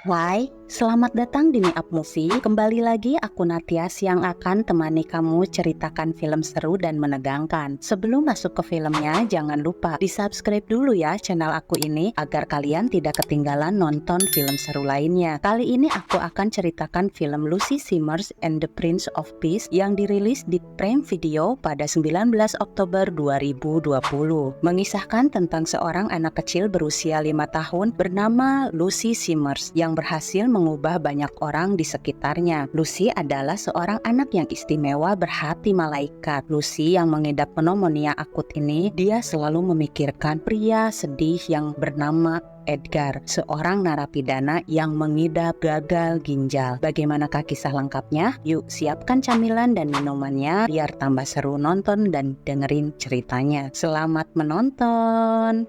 Hai, selamat datang di Up Movie. Kembali lagi aku Natias yang akan temani kamu ceritakan film seru dan menegangkan. Sebelum masuk ke filmnya, jangan lupa di-subscribe dulu ya channel aku ini agar kalian tidak ketinggalan nonton film seru lainnya. Kali ini aku akan ceritakan film Lucy Simmers and the Prince of Peace yang dirilis di Prime Video pada 19 Oktober 2020. Mengisahkan tentang seorang anak kecil berusia 5 tahun bernama Lucy Simmers yang berhasil mengubah banyak orang di sekitarnya. Lucy adalah seorang anak yang istimewa berhati malaikat. Lucy yang mengidap pneumonia akut ini, dia selalu memikirkan pria sedih yang bernama Edgar, seorang narapidana yang mengidap gagal ginjal. Bagaimanakah kisah lengkapnya? Yuk siapkan camilan dan minumannya biar tambah seru nonton dan dengerin ceritanya. Selamat menonton!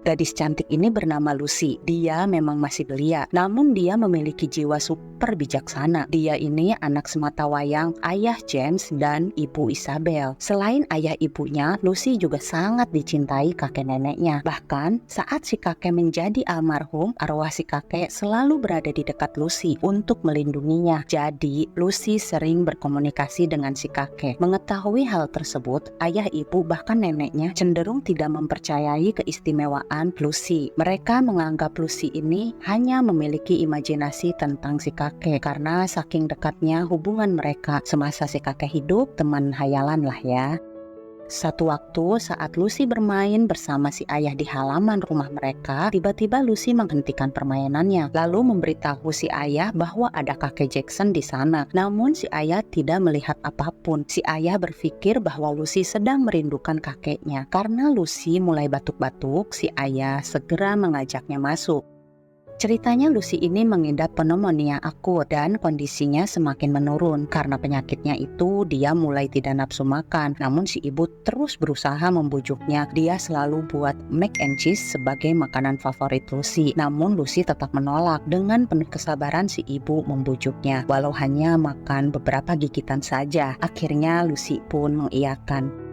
Gadis cantik ini bernama Lucy. Dia memang masih belia, namun dia memiliki jiwa super bijaksana. Dia ini anak sematawayang ayah James dan ibu Isabel. Selain ayah ibunya, Lucy juga sangat dicintai kakek neneknya. Bahkan saat si kakek menjadi almarhum, arwah si kakek selalu berada di dekat Lucy untuk melindunginya. Jadi Lucy sering berkomunikasi dengan si kakek. Mengetahui hal tersebut, ayah ibu bahkan neneknya cenderung tidak mempercayai keistimewaan Lucy. Mereka menganggap Lucy ini hanya memiliki imajinasi tentang si kakek karena saking dekatnya hubungan mereka semasa si kakek hidup, teman hayalan lah ya. Satu waktu saat Lucy bermain bersama si ayah di halaman rumah mereka, tiba-tiba Lucy menghentikan permainannya lalu memberitahu si ayah bahwa ada kakek Jackson di sana. Namun si ayah tidak melihat apapun. Si ayah berpikir bahwa Lucy sedang merindukan kakeknya. Karena Lucy mulai batuk-batuk, si ayah segera mengajaknya masuk. Ceritanya Lucy ini mengidap pneumonia akut dan kondisinya semakin menurun. Karena penyakitnya itu dia mulai tidak nafsu makan. Namun si ibu terus berusaha membujuknya. Dia selalu buat mac and cheese sebagai makanan favorit Lucy. Namun Lucy tetap menolak. Dengan penuh kesabaran si ibu membujuknya. Walau hanya makan beberapa gigitan saja. Akhirnya Lucy pun mengiyakan.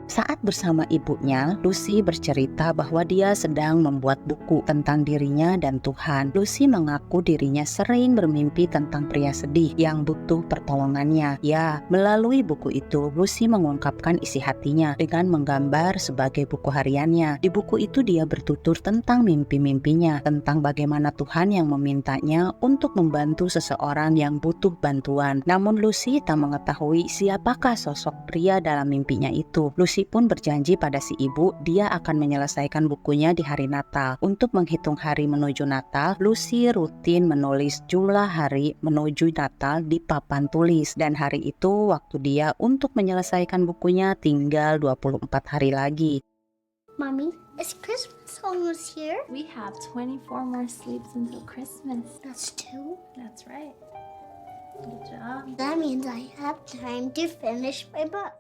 Saat bersama ibunya, Lucy bercerita bahwa dia sedang membuat buku tentang dirinya dan Tuhan. Lucy mengaku dirinya sering bermimpi tentang pria sedih yang butuh pertolongannya. Ya, melalui buku itu, Lucy mengungkapkan isi hatinya dengan menggambar sebagai buku hariannya. Di buku itu dia bertutur tentang mimpi-mimpinya, tentang bagaimana Tuhan yang memintanya untuk membantu seseorang yang butuh bantuan. Namun Lucy tak mengetahui siapakah sosok pria dalam mimpinya itu. Lucy pun berjanji pada si ibu dia akan menyelesaikan bukunya di hari Natal. Untuk menghitung hari menuju Natal, Lucy rutin menulis jumlah hari menuju Natal di papan tulis. Dan hari itu waktu dia untuk menyelesaikan bukunya tinggal 24 hari lagi. Mommy, is Christmas almost here? We have 24 more sleeps until Christmas. That's 2. That's right. Good job. That means I have time to finish my book.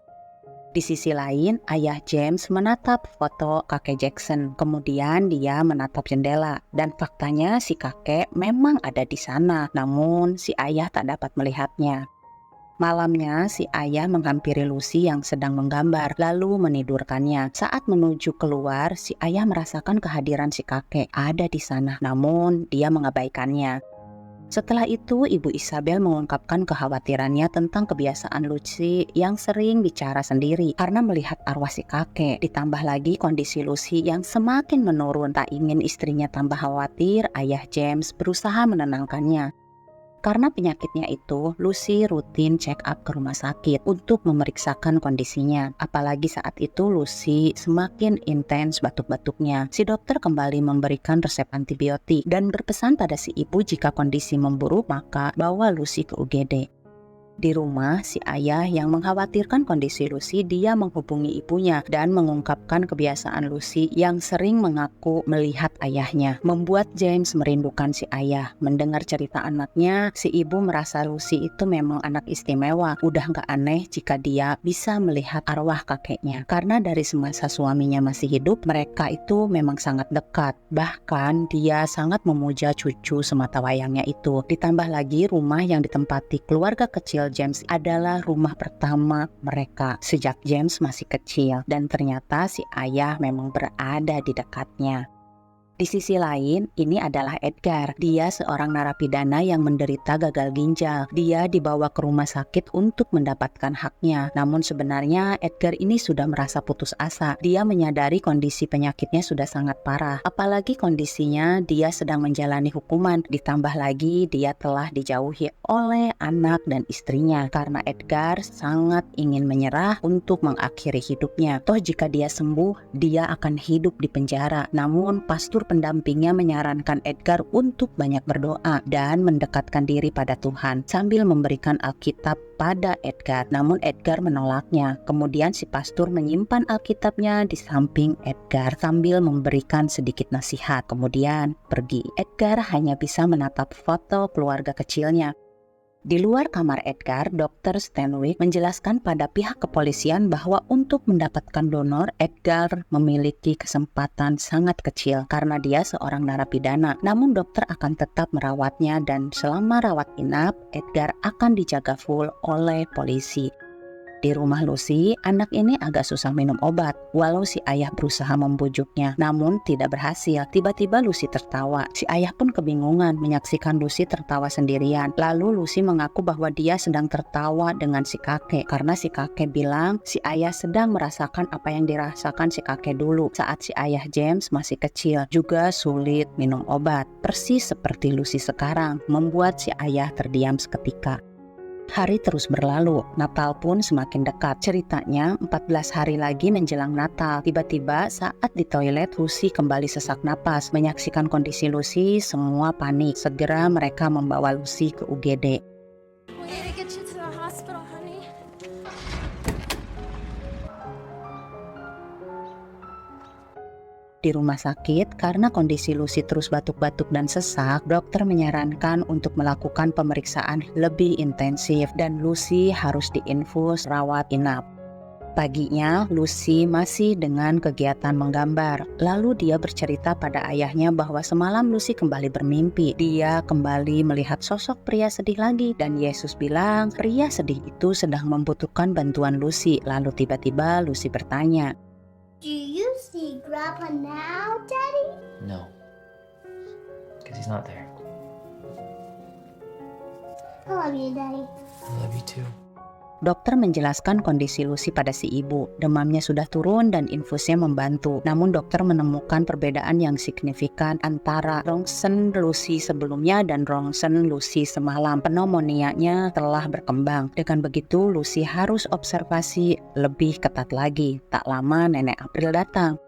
Di sisi lain, ayah James menatap foto kakek Jackson. Kemudian dia menatap jendela. Dan faktanya si kakek memang ada di sana. Namun si ayah tak dapat melihatnya. Malamnya si ayah menghampiri Lucy yang sedang menggambar lalu menidurkannya. Saat menuju keluar, si ayah merasakan kehadiran si kakek ada di sana. Namun dia mengabaikannya. Setelah itu, Ibu Isabel mengungkapkan kekhawatirannya tentang kebiasaan Lucy yang sering bicara sendiri karena melihat arwah si kakek. Ditambah lagi kondisi Lucy yang semakin menurun. Tak ingin istrinya tambah khawatir, ayah James berusaha menenangkannya. Karena penyakitnya itu, Lucy rutin check up ke rumah sakit untuk memeriksakan kondisinya. Apalagi saat itu Lucy semakin intens batuk-batuknya. Si dokter kembali memberikan resep antibiotik dan berpesan pada si ibu jika kondisi memburuk maka bawa Lucy ke UGD. Di rumah, si ayah yang mengkhawatirkan kondisi Lucy, dia menghubungi ibunya dan mengungkapkan kebiasaan Lucy yang sering mengaku melihat ayahnya. Membuat James merindukan si ayah. Mendengar cerita anaknya, si ibu merasa Lucy itu memang anak istimewa. Udah gak aneh jika dia bisa melihat arwah kakeknya. Karena dari semasa suaminya masih hidup, mereka itu memang sangat dekat. Bahkan dia sangat memuja cucu sematawayangnya itu. Ditambah lagi rumah yang ditempati keluarga kecil James adalah rumah pertama mereka sejak James masih kecil, dan ternyata si ayah memang berada di dekatnya. Di sisi lain, ini adalah Edgar. Dia seorang narapidana yang menderita gagal ginjal. Dia dibawa ke rumah sakit untuk mendapatkan haknya. Namun sebenarnya Edgar ini sudah merasa putus asa. Dia menyadari kondisi penyakitnya sudah sangat parah. Apalagi kondisinya dia sedang menjalani hukuman. Ditambah lagi dia telah dijauhi oleh anak dan istrinya. Karena Edgar sangat ingin menyerah untuk mengakhiri hidupnya. Toh jika dia sembuh, dia akan hidup di penjara. Namun pastor pendampingnya menyarankan Edgar untuk banyak berdoa dan mendekatkan diri pada Tuhan sambil memberikan Alkitab pada Edgar. Namun Edgar menolaknya. Kemudian si pastor menyimpan Alkitabnya di samping Edgar sambil memberikan sedikit nasihat. Kemudian pergi. Edgar hanya bisa menatap foto keluarga kecilnya. Di luar kamar Edgar, Dr. Stanwyck menjelaskan pada pihak kepolisian bahwa untuk mendapatkan donor, Edgar memiliki kesempatan sangat kecil karena dia seorang narapidana. Namun dokter akan tetap merawatnya dan selama rawat inap, Edgar akan dijaga full oleh polisi. Di rumah Lucy, anak ini agak susah minum obat, walau si ayah berusaha membujuknya, namun tidak berhasil. Tiba-tiba Lucy tertawa. Si ayah pun kebingungan menyaksikan Lucy tertawa sendirian. Lalu Lucy mengaku bahwa dia sedang tertawa dengan si kakek, karena si kakek bilang si ayah sedang merasakan apa yang dirasakan si kakek dulu saat si ayah James masih kecil, juga sulit minum obat. Persis seperti Lucy sekarang, membuat si ayah terdiam seketika. Hari terus berlalu, Natal pun semakin dekat. Ceritanya 14 hari lagi menjelang Natal. Tiba-tiba saat di toilet, Lucy kembali sesak napas. Menyaksikan kondisi Lucy, semua panik. Segera mereka membawa Lucy ke UGD. We need to get you to the hospital, honey. Di rumah sakit, karena kondisi Lucy terus batuk-batuk dan sesak, dokter menyarankan untuk melakukan pemeriksaan lebih intensif dan Lucy harus diinfus rawat inap. Paginya, Lucy masih dengan kegiatan menggambar. Lalu dia bercerita pada ayahnya bahwa semalam Lucy kembali bermimpi. Dia kembali melihat sosok pria sedih lagi dan Yesus bilang pria sedih itu sedang membutuhkan bantuan Lucy. Lalu tiba-tiba Lucy bertanya, Do you see Grandpa now, Daddy? No. Because he's not there. I love you, Daddy. I love you too. dokter menjelaskan kondisi Lucy pada si ibu. Demamnya sudah turun dan infusnya membantu. Namun dokter menemukan perbedaan yang signifikan antara rongsen Lucy sebelumnya dan rongsen Lucy semalam. Pneumonia-nya telah berkembang. Dengan begitu, Lucy harus observasi lebih ketat lagi. Tak lama Nenek April datang.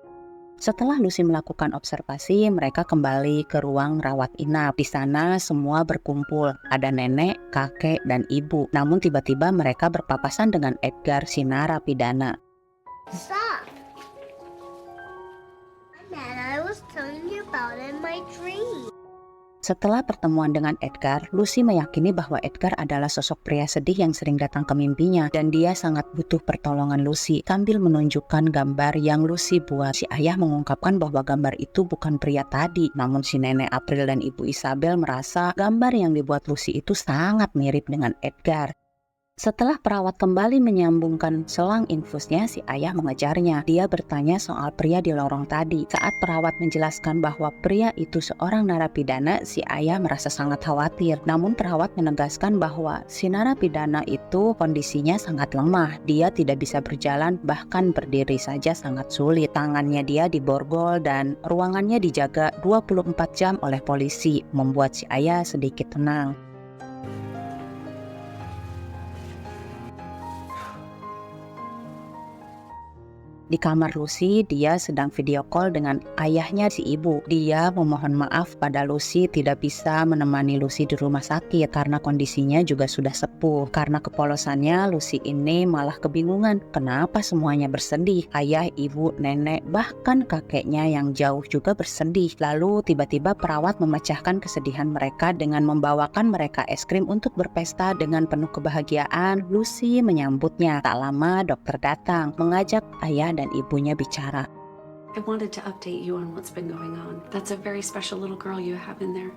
Setelah Lucy melakukan observasi, mereka kembali ke ruang rawat inap. Di sana semua berkumpul. Ada nenek, kakek, dan ibu. Namun tiba-tiba mereka berpapasan dengan Edgar, si narapidana. Stop. Man, I was telling you about it in my dream. Setelah pertemuan dengan Edgar, Lucy meyakini bahwa Edgar adalah sosok pria sedih yang sering datang ke mimpinya dan dia sangat butuh pertolongan Lucy. Sambil menunjukkan gambar yang Lucy buat, si ayah mengungkapkan bahwa gambar itu bukan pria tadi. Namun si Nenek April dan Ibu Isabel merasa gambar yang dibuat Lucy itu sangat mirip dengan Edgar. Setelah perawat kembali menyambungkan selang infusnya, si ayah mengejarnya. Dia bertanya soal pria di lorong tadi. Saat perawat menjelaskan bahwa pria itu seorang narapidana, si ayah merasa sangat khawatir. Namun perawat menegaskan bahwa si narapidana itu kondisinya sangat lemah. Dia tidak bisa berjalan, bahkan berdiri saja sangat sulit. Tangannya dia diborgol dan ruangannya dijaga 24 jam oleh polisi, membuat si ayah sedikit tenang. Di kamar Lucy, dia sedang video call dengan ayahnya si ibu. Dia memohon maaf pada Lucy tidak bisa menemani Lucy di rumah sakit karena kondisinya juga sudah sepuh. Karena kepolosannya, Lucy ini malah kebingungan kenapa semuanya bersedih. Ayah, ibu, nenek, bahkan kakeknya yang jauh juga bersedih. Lalu tiba-tiba perawat memecahkan kesedihan mereka dengan membawakan mereka es krim untuk berpesta. Dengan penuh kebahagiaan, Lucy menyambutnya. Tak lama dokter datang, mengajak ayah dan ibunya bicara. I wanted to update you on what's been going on. That's a very special little girl you have in there.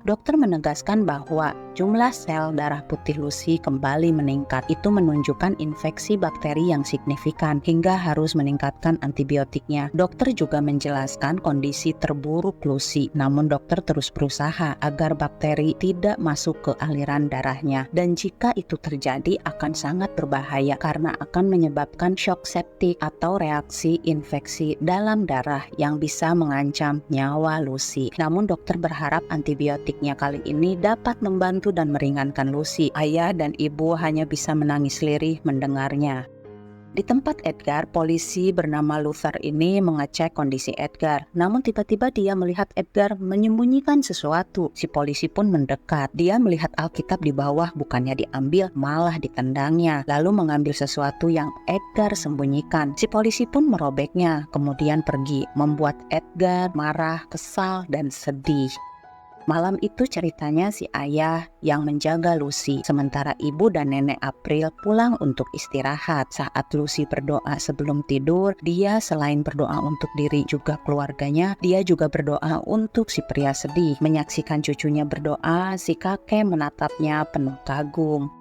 Dokter menegaskan bahwa jumlah sel darah putih Lucy kembali meningkat. Itu menunjukkan infeksi bakteri yang signifikan hingga harus meningkatkan antibiotiknya. Dokter juga menjelaskan kondisi terburuk Lucy, namun dokter terus berusaha agar bakteri tidak masuk ke aliran darahnya. Dan jika itu terjadi akan sangat berbahaya karena akan menyebabkan shock septik atau reaksi infeksi dalam darah yang bisa mengancam nyawa Lucy. Namun dokter berharap antibiotik kali ini dapat membantu dan meringankan Lucy. Ayah dan ibu hanya bisa menangis lirih mendengarnya. Di tempat Edgar, polisi bernama Luther ini mengecek kondisi Edgar. Namun tiba-tiba dia melihat Edgar menyembunyikan sesuatu. Si polisi pun mendekat. Dia melihat Alkitab di bawah, bukannya diambil, malah ditendangnya. Lalu mengambil sesuatu yang Edgar sembunyikan. Si polisi pun merobeknya, kemudian pergi, membuat Edgar marah, kesal, dan sedih. Malam itu ceritanya si ayah yang menjaga Lucy, sementara ibu dan nenek April pulang untuk istirahat. Saat Lucy berdoa sebelum tidur, dia selain berdoa untuk diri juga keluarganya, dia juga berdoa untuk si pria sedih. Menyaksikan cucunya berdoa, si kakek menatapnya penuh kagum.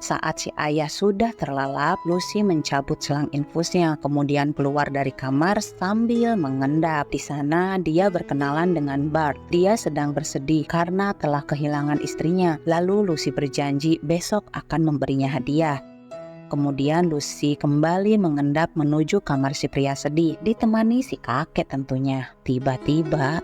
Saat si ayah sudah terlelap, Lucy mencabut selang infusnya, kemudian keluar dari kamar sambil mengendap. Di sana dia berkenalan dengan Bart. Dia sedang bersedih karena telah kehilangan istrinya. Lalu Lucy berjanji besok akan memberinya hadiah. Kemudian Lucy kembali mengendap menuju kamar si pria sedih, ditemani si kakek tentunya. Tiba-tiba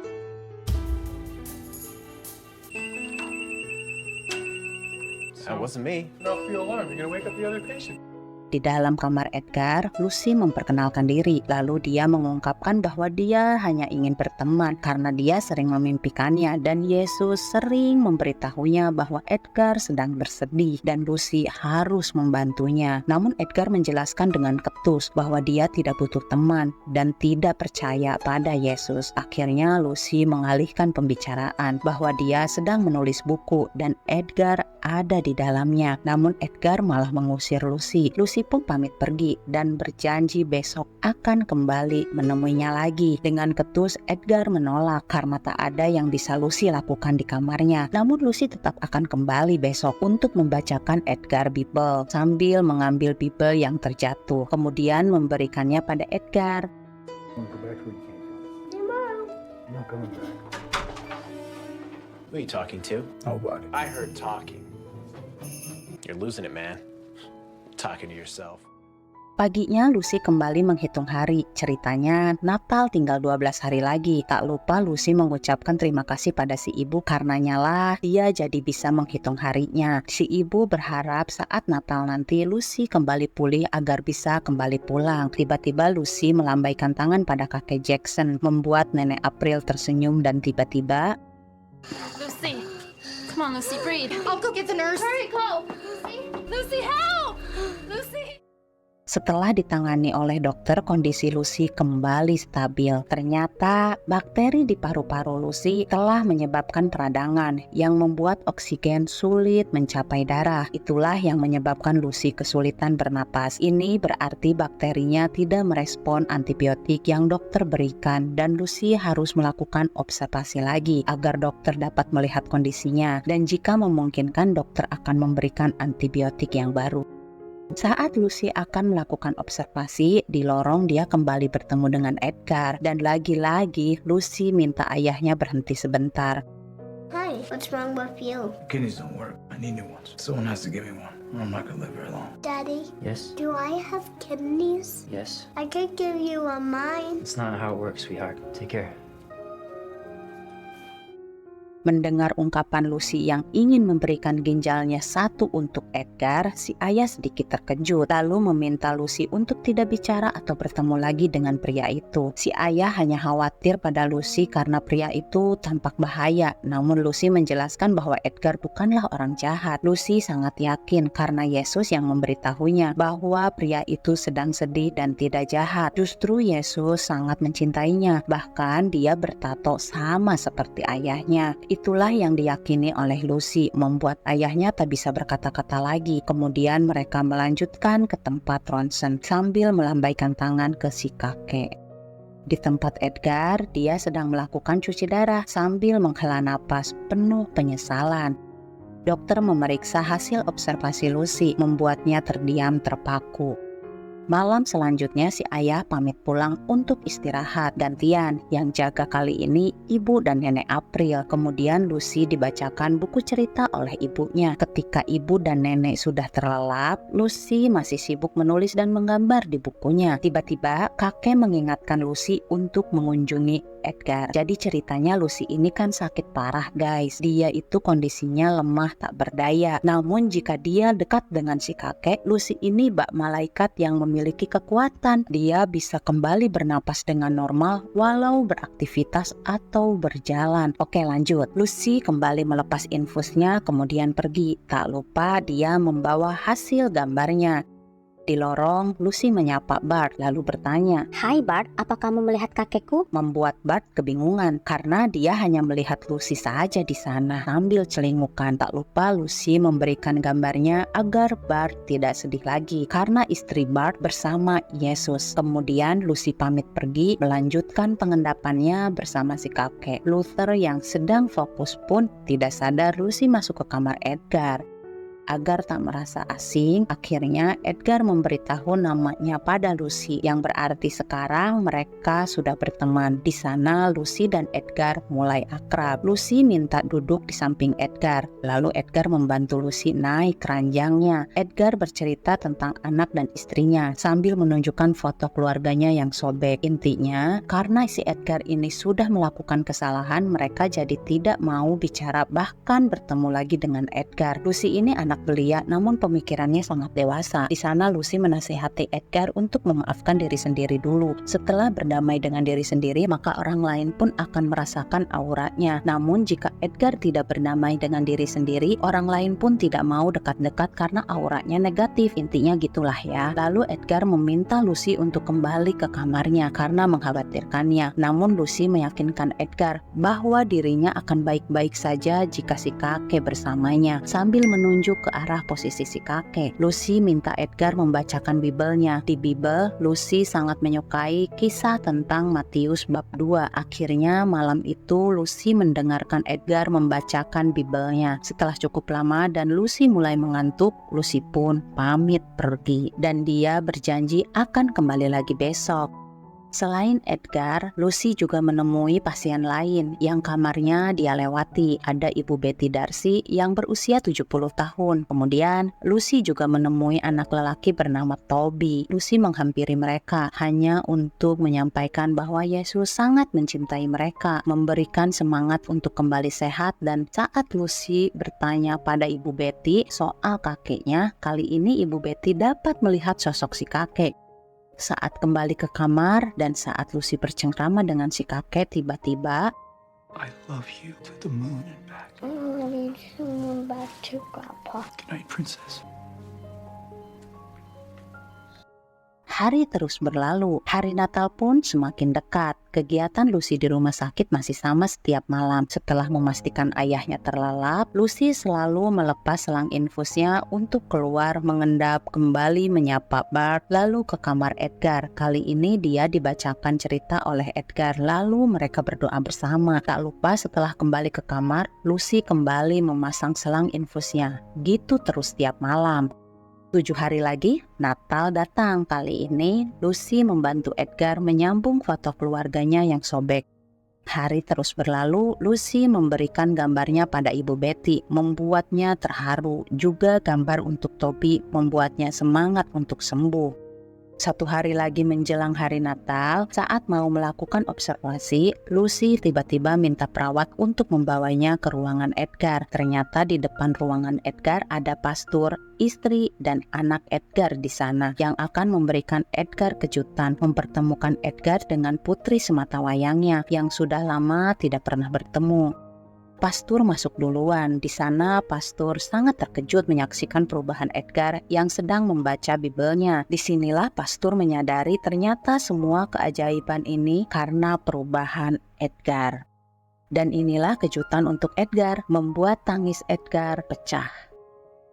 That wasn't me. Turn off the alarm. You're gonna wake up the other patient. di dalam kamar Edgar, Lucy memperkenalkan diri. Lalu dia mengungkapkan bahwa dia hanya ingin berteman karena dia sering memimpikannya dan Yesus sering memberitahunya bahwa Edgar sedang bersedih dan Lucy harus membantunya. Namun Edgar menjelaskan dengan ketus bahwa dia tidak butuh teman dan tidak percaya pada Yesus. Akhirnya Lucy mengalihkan pembicaraan bahwa dia sedang menulis buku dan Edgar ada di dalamnya. Namun Edgar malah mengusir Lucy. Lucy pun pamit pergi dan berjanji besok akan kembali menemuinya lagi. Dengan ketus Edgar menolak karena tak ada yang bisa Lucy lakukan di kamarnya. Namun Lucy tetap akan kembali besok untuk membacakan Edgar Bible sambil mengambil Bible yang terjatuh. Kemudian memberikannya pada Edgar. Who are you talking to? Nobody. I heard talking. You're losing it, man. Talking to yourself. Paginya Lucy kembali menghitung hari. Ceritanya Natal tinggal 12 hari lagi. Tak lupa Lucy mengucapkan terima kasih pada si ibu, karenanya lah dia jadi bisa menghitung harinya. Si ibu berharap saat Natal nanti Lucy kembali pulih agar bisa kembali pulang. Tiba-tiba Lucy melambaikan tangan pada kakek Jackson, membuat nenek April tersenyum dan tiba-tiba Lucy, come on, Lucy, breathe. I'll go get the nurse. Hurry, go. Lucy, Lucy, help! Lucy. setelah ditangani oleh dokter, kondisi Lucy kembali stabil. Ternyata bakteri di paru-paru Lucy telah menyebabkan peradangan yang membuat oksigen sulit mencapai darah. Itulah yang menyebabkan Lucy kesulitan bernapas. Ini berarti bakterinya tidak merespon antibiotik yang dokter berikan dan Lucy harus melakukan observasi lagi agar dokter dapat melihat kondisinya dan jika memungkinkan dokter akan memberikan antibiotik yang baru. Saat Lucy akan melakukan observasi, di lorong dia kembali bertemu dengan Edgar dan lagi-lagi Lucy minta ayahnya berhenti sebentar. Hi, what's wrong with you? Kidneys don't work. I need new ones. Someone has to give me one, or I'm not gonna live very long. Daddy, Yes? do I have kidneys? Yes? I could give you a mine. It's not how it works, sweetheart. Take care. Mendengar ungkapan Lucy yang ingin memberikan ginjalnya satu untuk Edgar, si ayah sedikit terkejut, lalu meminta Lucy untuk tidak bicara atau bertemu lagi dengan pria itu. Si ayah hanya khawatir pada Lucy karena pria itu tampak bahaya, namun Lucy menjelaskan bahwa Edgar bukanlah orang jahat. Lucy sangat yakin karena Yesus yang memberitahunya bahwa pria itu sedang sedih dan tidak jahat. Justru Yesus sangat mencintainya, bahkan dia bertato sama seperti ayahnya. Itulah yang diyakini oleh Lucy, membuat ayahnya tak bisa berkata-kata lagi. Kemudian mereka melanjutkan ke tempat ronsen sambil melambaikan tangan ke si kakek. Di tempat Edgar, dia sedang melakukan cuci darah sambil menghela napas penuh penyesalan. Dokter memeriksa hasil observasi Lucy, membuatnya terdiam terpaku. Malam selanjutnya si ayah pamit pulang untuk istirahat. Gantian yang jaga kali ini ibu dan nenek April. Kemudian Lucy dibacakan buku cerita oleh ibunya. Ketika ibu dan nenek sudah terlelap, Lucy masih sibuk menulis dan menggambar di bukunya. Tiba-tiba kakek mengingatkan Lucy untuk mengunjungi Edgar. Jadi ceritanya Lucy ini kan sakit parah guys. Dia itu kondisinya lemah tak berdaya. Namun jika dia dekat dengan si kakek, Lucy ini bak malaikat yang memiliki kekuatan. Dia bisa kembali bernapas dengan normal walau beraktivitas atau berjalan. Oke lanjut. Lucy kembali melepas infusnya kemudian pergi. Tak lupa dia membawa hasil gambarnya. Di lorong, Lucy menyapa Bart lalu bertanya, Hai Bart, apa kamu melihat kakekku? membuat Bart kebingungan karena dia hanya melihat Lucy saja di sana sambil celingukan. Tak lupa Lucy memberikan gambarnya agar Bart tidak sedih lagi karena istri Bart bersama Yesus. Kemudian Lucy pamit pergi melanjutkan pengendapannya bersama si kakek. Luther yang sedang fokus pun tidak sadar Lucy masuk ke kamar Edgar. Agar tak merasa asing, akhirnya Edgar memberitahu namanya pada Lucy, yang berarti sekarang mereka sudah berteman. Di sana Lucy dan Edgar mulai akrab. Lucy minta duduk di samping Edgar, lalu Edgar membantu Lucy naik keranjangnya. Edgar bercerita tentang anak dan istrinya sambil menunjukkan foto keluarganya yang sobek. Intinya, karena si Edgar ini sudah melakukan kesalahan, mereka jadi tidak mau bicara bahkan bertemu lagi dengan Edgar. Lucy ini anak belia namun pemikirannya sangat dewasa. Di sana Lucy menasihati Edgar untuk memaafkan diri sendiri dulu. Setelah berdamai dengan diri sendiri, maka orang lain pun akan merasakan auranya. Namun jika Edgar tidak berdamai dengan diri sendiri, orang lain pun tidak mau dekat-dekat karena auranya negatif. Intinya gitulah ya. Lalu Edgar meminta Lucy untuk kembali ke kamarnya karena mengkhawatirkannya. Namun Lucy meyakinkan Edgar bahwa dirinya akan baik-baik saja jika si kakek bersamanya. Sambil menunjuk ke arah posisi si kakek, Lucy minta Edgar membacakan Bibelnya. Di Bibel, Lucy sangat menyukai kisah tentang Matius bab 2. Akhirnya malam itu Lucy mendengarkan Edgar membacakan Bibelnya. Setelah cukup lama dan Lucy mulai mengantuk, Lucy pun pamit pergi dan dia berjanji akan kembali lagi besok. Selain Edgar, Lucy juga menemui pasien lain yang kamarnya dia lewati. Ada Ibu Betty Darcy yang berusia 70 tahun. Kemudian, Lucy juga menemui anak lelaki bernama Toby. Lucy menghampiri mereka hanya untuk menyampaikan bahwa Yesus sangat mencintai mereka, memberikan semangat untuk kembali sehat. Dan saat Lucy bertanya pada Ibu Betty soal kakeknya, kali ini Ibu Betty dapat melihat sosok si kakek. Saat kembali ke kamar dan saat Lucy bercengkrama dengan si kakek, tiba-tiba I love you to the moon and back. I love you to back to Grandpa. Good night, princess. hari terus berlalu. Hari Natal pun semakin dekat. Kegiatan Lucy di rumah sakit masih sama setiap malam. Setelah memastikan ayahnya terlelap, Lucy selalu melepas selang infusnya untuk keluar mengendap, kembali menyapa Bart, lalu ke kamar Edgar. Kali ini dia dibacakan cerita oleh Edgar, lalu mereka berdoa bersama. Tak lupa setelah kembali ke kamar, Lucy kembali memasang selang infusnya. Gitu terus setiap malam. 7 hari lagi, Natal datang. Kali ini, Lucy membantu Edgar menyambung foto keluarganya yang sobek. Hari terus berlalu, Lucy memberikan gambarnya pada Ibu Betty, membuatnya terharu. Juga gambar untuk Toby, membuatnya semangat untuk sembuh. Satu hari lagi menjelang hari Natal, saat mau melakukan observasi, Lucy tiba-tiba minta perawat untuk membawanya ke ruangan Edgar. Ternyata di depan ruangan Edgar ada pastor, istri, dan anak Edgar di sana yang akan memberikan Edgar kejutan, mempertemukan Edgar dengan putri sematawayangnya yang sudah lama tidak pernah bertemu. Pastor masuk duluan. Di sana pastor sangat terkejut menyaksikan perubahan Edgar yang sedang membaca Bibelnya. Disinilah pastor menyadari ternyata semua keajaiban ini karena perubahan Edgar. Dan inilah kejutan untuk Edgar, membuat tangis Edgar pecah.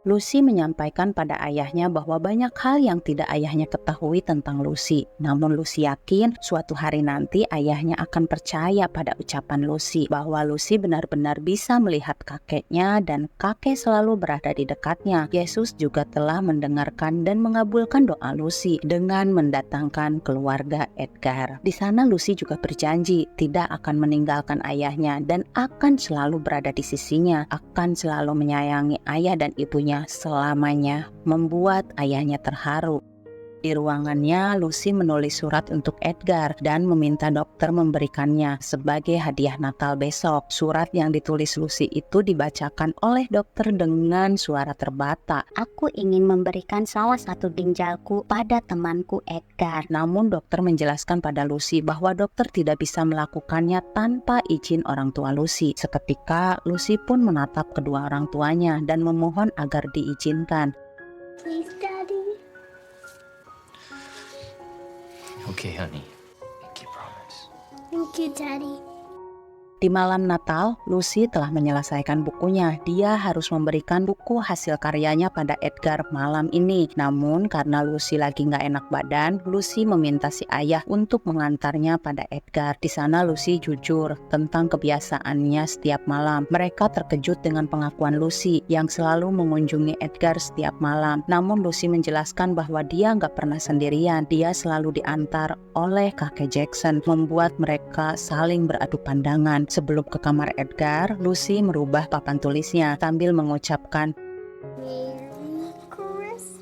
Lucy menyampaikan pada ayahnya bahwa banyak hal yang tidak ayahnya ketahui tentang Lucy. Namun Lucy yakin suatu hari nanti ayahnya akan percaya pada ucapan Lucy bahwa Lucy benar-benar bisa melihat kakeknya dan kakek selalu berada di dekatnya. Yesus juga telah mendengarkan dan mengabulkan doa Lucy dengan mendatangkan keluarga Edgar. Di sana Lucy juga berjanji tidak akan meninggalkan ayahnya dan akan selalu berada di sisinya, akan selalu menyayangi ayah dan ibunya selamanya, membuat ayahnya terharu. Di ruangannya, Lucy menulis surat untuk Edgar dan meminta dokter memberikannya sebagai hadiah Natal besok. Surat yang ditulis Lucy itu dibacakan oleh dokter dengan suara terbata. Aku ingin memberikan salah satu ginjalku pada temanku Edgar. Namun dokter menjelaskan pada Lucy bahwa dokter tidak bisa melakukannya tanpa izin orang tua Lucy. Seketika, Lucy pun menatap kedua orang tuanya dan memohon agar diizinkan. Please, Daddy. Okay, honey. Pinky promise. Thank you, Daddy. Di malam Natal, Lucy telah menyelesaikan bukunya. Dia harus memberikan buku hasil karyanya pada Edgar malam ini. Namun karena Lucy lagi nggak enak badan, Lucy meminta si ayah untuk mengantarnya pada Edgar. Di sana Lucy jujur tentang kebiasaannya setiap malam. Mereka terkejut dengan pengakuan Lucy yang selalu mengunjungi Edgar setiap malam. Namun Lucy menjelaskan bahwa dia nggak pernah sendirian. Dia selalu diantar oleh kakek Jackson, membuat mereka saling beradu pandangan. Sebelum ke kamar Edgar, Lucy merubah papan tulisnya sambil mengucapkan Merry Christmas.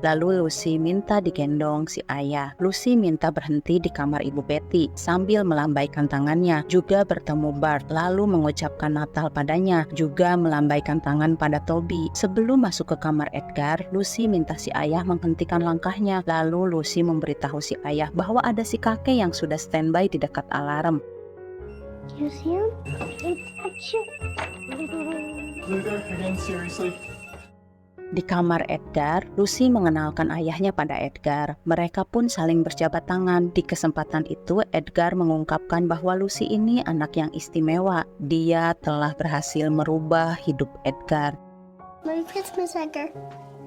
Lalu Lucy minta digendong si ayah. Lucy minta berhenti di kamar Ibu Betty sambil melambaikan tangannya, juga bertemu Bart, lalu mengucapkan Natal padanya, juga melambaikan tangan pada Toby. Sebelum masuk ke kamar Edgar, Lucy minta si ayah menghentikan langkahnya. Lalu Lucy memberitahu si ayah bahwa ada si kakek yang sudah standby di dekat alarm. You see him? He touched you. Luther, again, seriously? Di kamar Edgar, Lucy mengenalkan ayahnya pada Edgar. Mereka pun saling berjabat tangan. Di kesempatan itu, Edgar mengungkapkan bahwa Lucy ini anak yang istimewa. Dia telah berhasil merubah hidup Edgar. Merry Christmas, Edgar.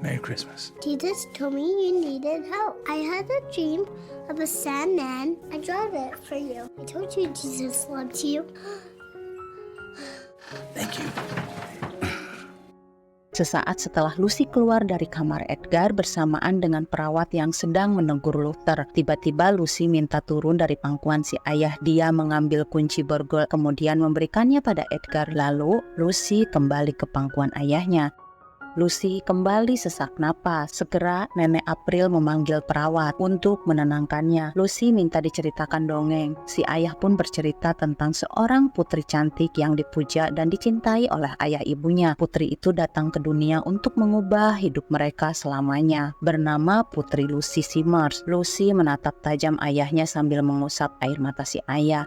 Merry Christmas. Jesus told me you needed help. I had a dream of a Sandman. I drew it for you. I told you Jesus loves you. Thank you. Sesaat setelah Lucy keluar dari kamar Edgar bersamaan dengan perawat yang sedang menegur Luther, tiba-tiba Lucy minta turun dari pangkuan si ayah. Dia mengambil kunci borgol kemudian memberikannya pada Edgar. Lalu Lucy kembali ke pangkuan ayahnya. Lucy kembali sesak napas. Segera Nenek April memanggil perawat untuk menenangkannya. Lucy minta diceritakan dongeng. Si ayah pun bercerita tentang seorang putri cantik yang dipuja dan dicintai oleh ayah ibunya. Putri itu datang ke dunia untuk mengubah hidup mereka selamanya. Bernama Putri Lucy Simmers. Lucy menatap tajam ayahnya sambil mengusap air mata si ayah.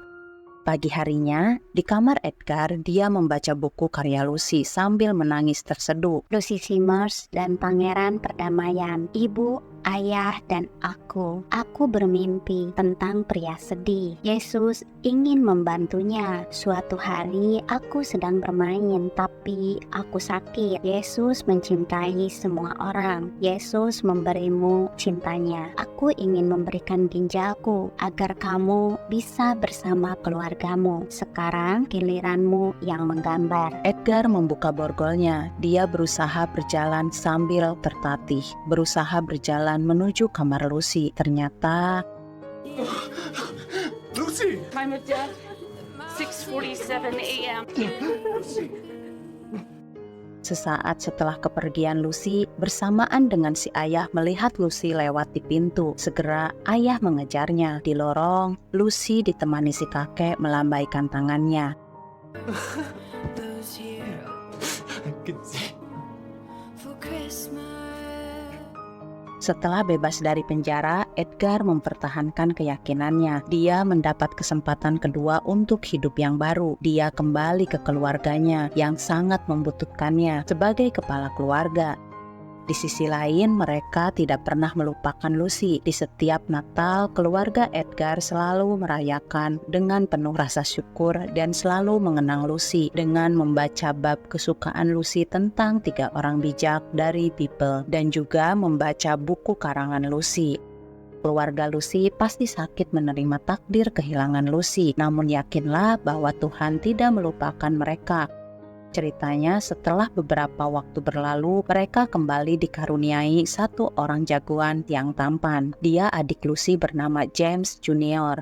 Pagi harinya, di kamar Edgar, dia membaca buku karya Lucy sambil menangis terseduh. Lucy Simmers dan Pangeran Perdamaian. Ibu, ayah, dan aku. Aku bermimpi tentang pria sedih. Yesus ingin membantunya. Suatu hari aku sedang bermain, tapi aku sakit. Yesus mencintai semua orang. Yesus memberimu cintanya. Aku ingin memberikan ginjalku agar kamu bisa bersama keluargamu. Sekarang giliranmu yang menggambar. Edgar membuka borgolnya. Dia berusaha berjalan sambil tertatih. Berusaha berjalan menuju kamar Lucy. Ternyata Lucy! Time of death, 6:47 a.m. Sesaat setelah kepergian Lucy, bersamaan dengan si ayah melihat Lucy lewat di pintu. Segera ayah mengejarnya. Di lorong, Lucy ditemani si kakek melambaikan tangannya. I can see. Setelah bebas dari penjara, Edgar mempertahankan keyakinannya. Dia mendapat kesempatan kedua untuk hidup yang baru. Dia kembali ke keluarganya yang sangat membutuhkannya sebagai kepala keluarga. Di sisi lain, mereka tidak pernah melupakan Lucy. Di setiap Natal, keluarga Edgar selalu merayakan dengan penuh rasa syukur dan selalu mengenang Lucy dengan membaca bab kesukaan Lucy tentang 3 orang bijak dari Bible dan juga membaca buku karangan Lucy. Keluarga Lucy pasti sakit menerima takdir kehilangan Lucy, namun yakinlah bahwa Tuhan tidak melupakan mereka. Ceritanya, setelah beberapa waktu berlalu, mereka kembali dikaruniai 1 orang jagoan yang tampan. Dia adik Lucy bernama James Jr.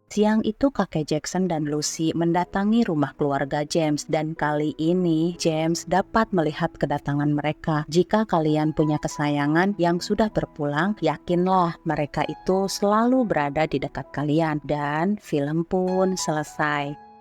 Siang itu kakek Jackson dan Lucy mendatangi rumah keluarga James, dan kali ini James dapat melihat kedatangan mereka. Jika kalian punya kesayangan yang sudah berpulang, yakinlah mereka itu selalu berada di dekat kalian. Dan film pun selesai.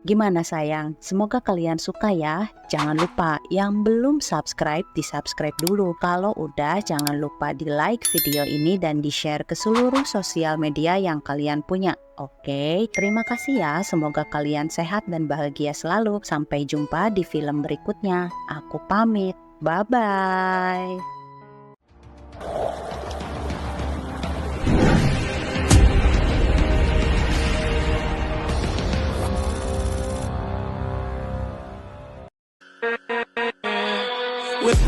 Gimana sayang? Semoga kalian suka ya. Jangan lupa yang belum subscribe, di-subscribe dulu. Kalau udah, jangan lupa di-like video ini dan di-share ke seluruh sosial media yang kalian punya. Oke, terima kasih ya. Semoga kalian sehat dan bahagia selalu. Sampai jumpa di film berikutnya. Aku pamit. Bye-bye. With